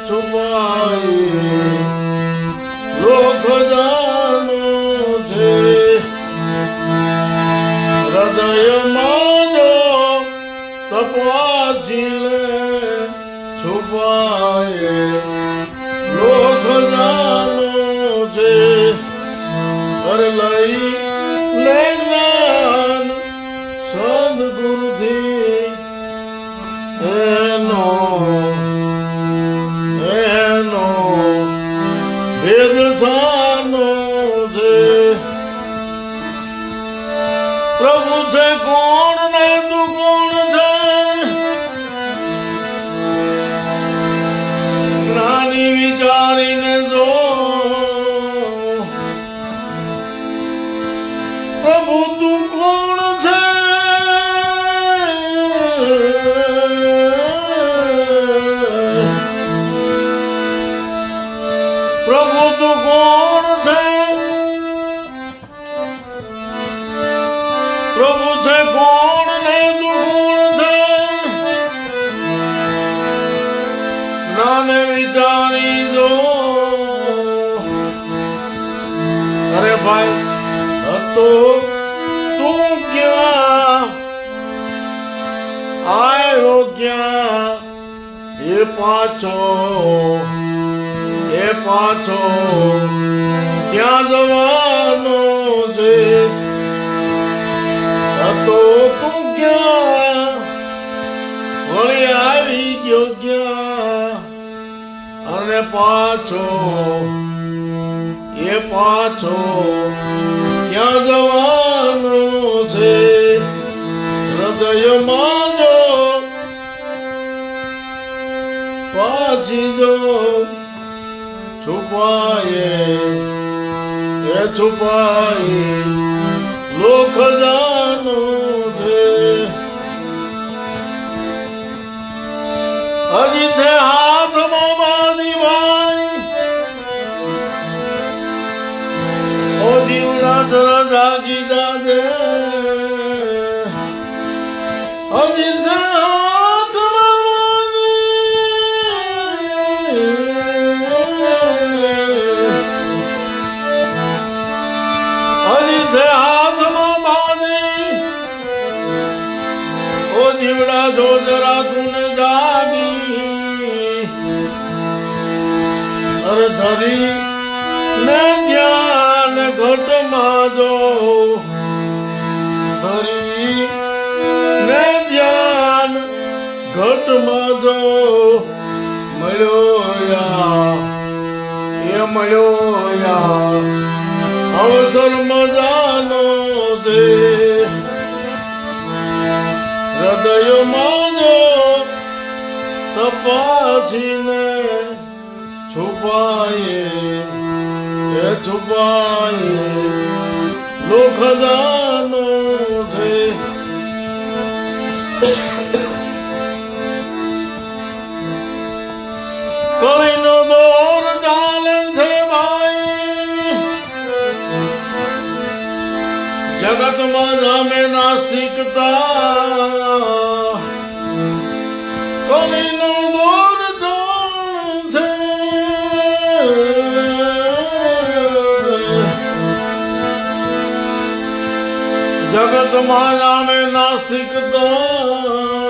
છુપાઈ લોક જાનો છે હૃદયમાં જો તપવાથી છુપાય લોક જાનો છે હર લઈ લે જ્ઞાન સદગુરુથી એનો વેદ સાનો છે પ્રભુ છે કોણ ને તું કોણ છે જ્ઞાની વિચારીને જો પ્રભુ તું કોણ છે પ્રભુ તું કોણ છે પ્રભુ છે કોણ ને તું કોણ છે નાને વિચારી દો અરે ભાઈ હતો તું ક્યાં આવ્યો ક્યાં એ પાછો ક્યાં જવાનો છે હતો તું ક્યાં વળી આવી ગયો ક્યાં અને પાછો ક્યાં જવાનો છે હૃદયમાં જો પાછી જો છુપાય લોક જાનો છે હજી છે હાથમાં મારી ભાઈ ઓ જીવડા જરા જાગી જાજે હજી છે હાથમાં બાંધી ઓ જીવડા જો જરા તું જાગી અરે ધરી ને ધ્યાન ઘટમાં જો ધરી ને ધ્યાન ઘટમાં જો મળ્યો યા અવસર મજાનો છે હૃદયમાં જો તપાસીને છુપાય લોક જાનો છે કળીનો દોર ચાલે છે ભાઈ જગતમાં જામે નાસ્તિકતા કળીનો દોર ચાલે છે જગતમાં જામે નાસ્તિકતા